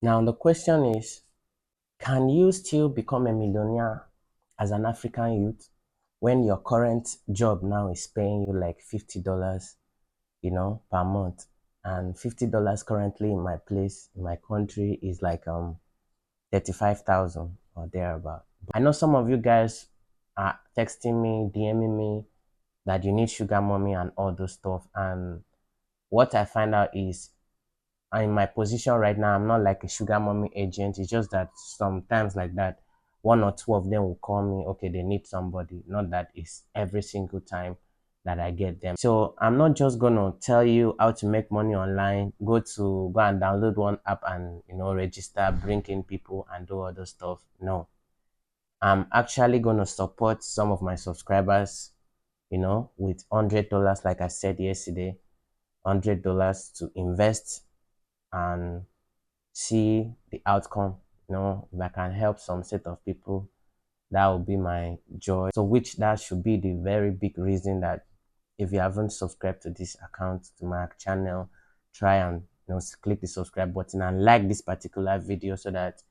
Now the question is, can you still become a millionaire as an African youth when your current job now is paying you like $50, per month? And $50 currently in my place, in my country, is like 35,000 or thereabout. I know some of you guys are texting me, DMing me that you need sugar mommy and all those stuff. And what I find out is, in my position right now, I'm not like a sugar mommy agent. It's just that sometimes like that, one or two of them will call me, okay, they need somebody. Not that it's every single time that I get them. So I'm not just gonna tell you how to make money online, go and download one app and register, bring in people and do other stuff. No. I'm actually gonna support some of my subscribers, with $100, like I said yesterday, $100 to invest and see the outcome. If I can help some set of people, that will be my joy. So which that should be the very big reason that if you haven't subscribed to this account, to my channel, try and click the subscribe button and like this particular video so that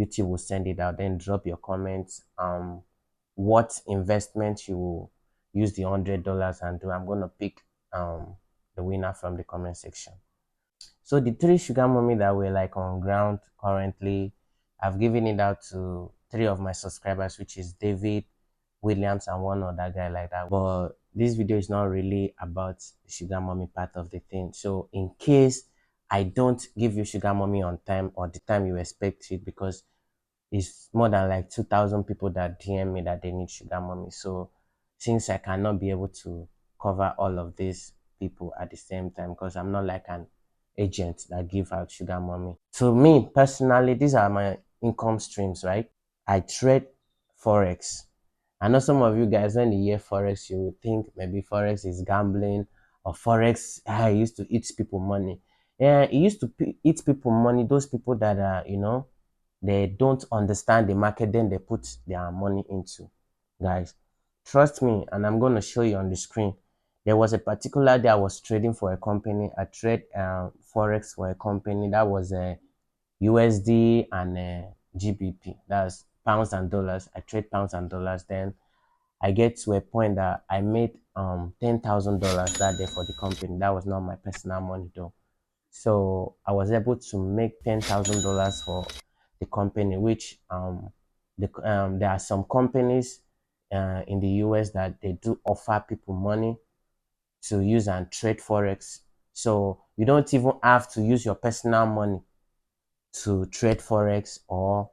YouTube will send it out. Then drop your comments, what investment you will use the $100 and do. I'm gonna pick the winner from the comment section. So the three sugar mommy that were like on ground currently, I've given it out to three of my subscribers, which is David, Williams, and one other guy like that. But this video is not really about the sugar mommy part of the thing. So in case I don't give you sugar mommy on time or the time you expect it, because it's more than like 2,000 people that DM me that they need sugar mommy. So since I cannot be able to cover all of these people at the same time, because I'm not like an agent that give out sugar mommy. To me personally, these are my income streams, right? I trade Forex. I know some of you guys, when you hear Forex, you will think maybe Forex is gambling, or Forex, I used to eat people money. Yeah, it used to eat people money, those people that are, they don't understand the market, then they put their money into. Guys, trust me, and I'm going to show you on the screen. There was a particular day I was trading for a company. I trade Forex for a company that was a USD and GBP. That's pounds and dollars. I trade pounds and dollars. Then I get to a point that I made $10,000 that day for the company. That was not my personal money though. So I was able to make $10,000 for the company, which there are some companies in the US that they do offer people money to use and trade Forex. So you don't even have to use your personal money to trade Forex, or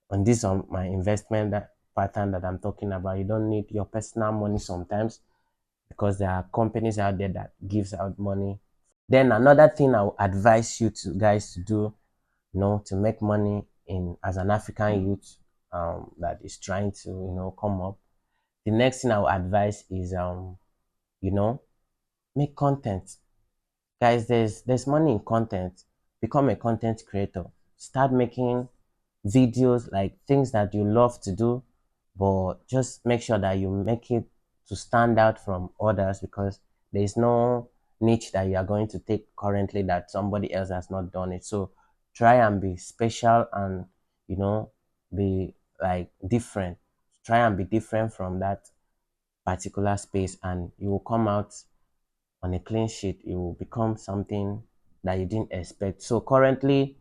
on this on my investment that pattern that I'm talking about. You don't need your personal money sometimes, because there are companies out there that gives out money. Then another thing I would advise you to guys to do, to make money in as an African youth that is trying to, come up. The next thing I would advise is you know, make content. Guys, there's money in content. Become a content creator. Start making videos, like things that you love to do, but just make sure that you make it to stand out from others, because there is no niche that you are going to take currently that somebody else has not done it. So try and be special and be like different. Try and be different from that particular space, and you will come out on a clean sheet. You will become something that you didn't expect. So currently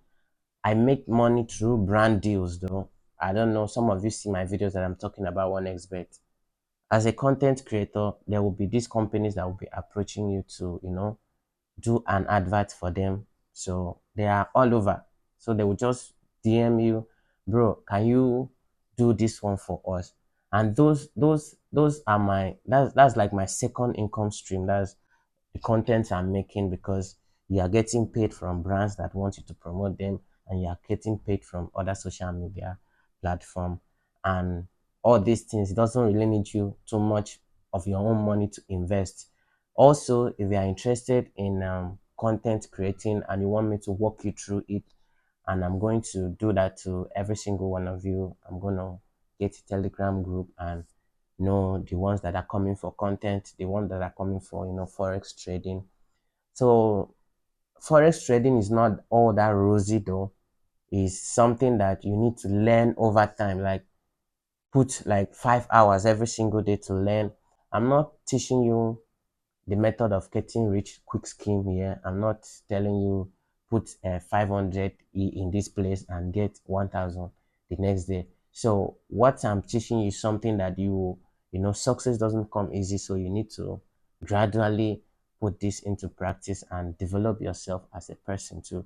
I make money through brand deals though. I don't know, some of you see my videos that I'm talking about OneXBet. As a content creator, there will be these companies that will be approaching you to, do an advert for them. So they are all over. So they will just DM you, bro, can you do this one for us? And those are that's like my second income stream. That's the content I'm making, because you are getting paid from brands that want you to promote them, and you are getting paid from other social media platform. And all these things, it doesn't really need you too much of your own money to invest. Also, if you are interested in content creating and you want me to walk you through it, and I'm going to do that to every single one of you, I'm going to get a Telegram group and know the ones that are coming for content, the ones that are coming for, Forex trading. So Forex trading is not all that rosy though. is something that you need to learn over time. Like put like 5 hours every single day to learn. I'm not teaching you the method of getting rich quick scheme here. I'm not telling you put 500 in this place and get 1000 the next day. So what I'm teaching you is something that success doesn't come easy. So you need to gradually put this into practice and develop yourself as a person too.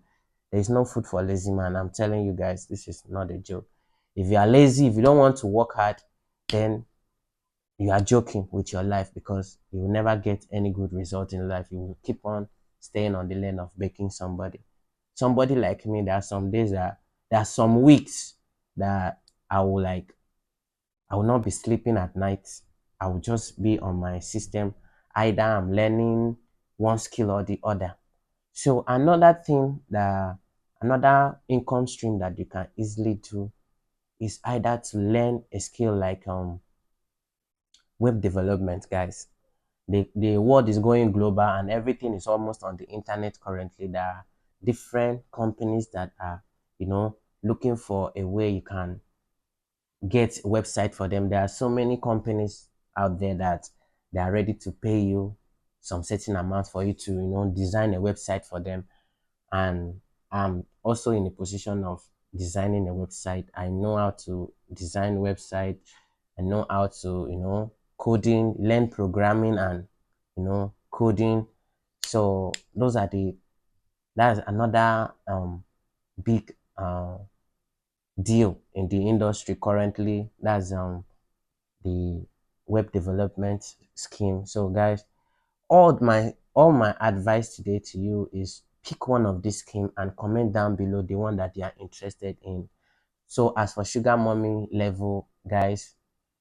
There is no food for lazy man. I'm telling you guys, this is not a joke. If you are lazy, if you don't want to work hard, then you are joking with your life, because you will never get any good result in life. You will keep on staying on the lane of baking somebody. Somebody like me, there are some days that there are some weeks that I will not be sleeping at night. I will just be on my system. Either I'm learning one skill or the other. So another income stream that you can easily do is either to learn a skill like web development, guys. The world is going global and everything is almost on the internet currently. There are different companies that are, looking for a way you can get a website for them. There are so many companies out there that they are ready to pay you some certain amount for you to, design a website for them. And I'm also in a position of designing a website. I know how to design website. I know how to, coding, learn programming and, coding. So that's another big deal in the industry currently. That's the web development scheme. So guys, all my advice today to you is pick one of this scheme and comment down below the one that you are interested in. So as for sugar mommy level, guys,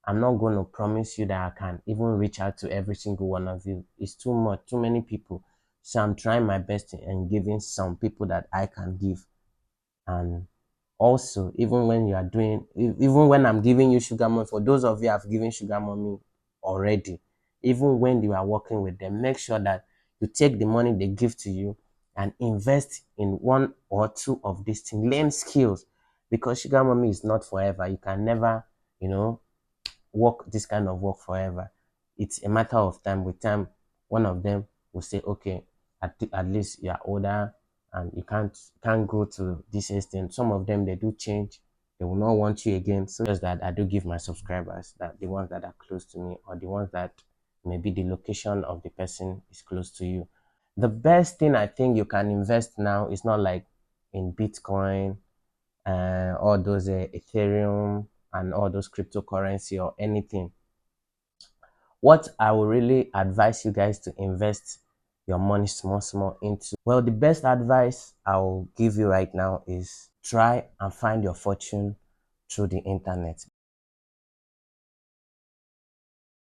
I'm not going to promise you that I can even reach out to every single one of you. It's too much, too many people. So I'm trying my best and giving some people that I can give. And also, even when I'm giving you sugar mommy, for those of you I've given sugar mommy already, even when you are working with them, make sure that you take the money they give to you and invest in one or two of these things. Learn skills, because sugar mommy is not forever. You can never, work this kind of work forever. It's a matter of time. With time, one of them will say, okay, at least you are older and you can't go to this extent. Some of them, they do change. They will not want you again. So just that I do give my subscribers, that the ones that are close to me or the ones that maybe the location of the person is close to you. The best thing I think you can invest now is not like in Bitcoin, all those Ethereum and all those cryptocurrency or anything. What I would really advise you guys to invest your money small into, well, the best advice I'll give you right now is try and find your fortune through the internet.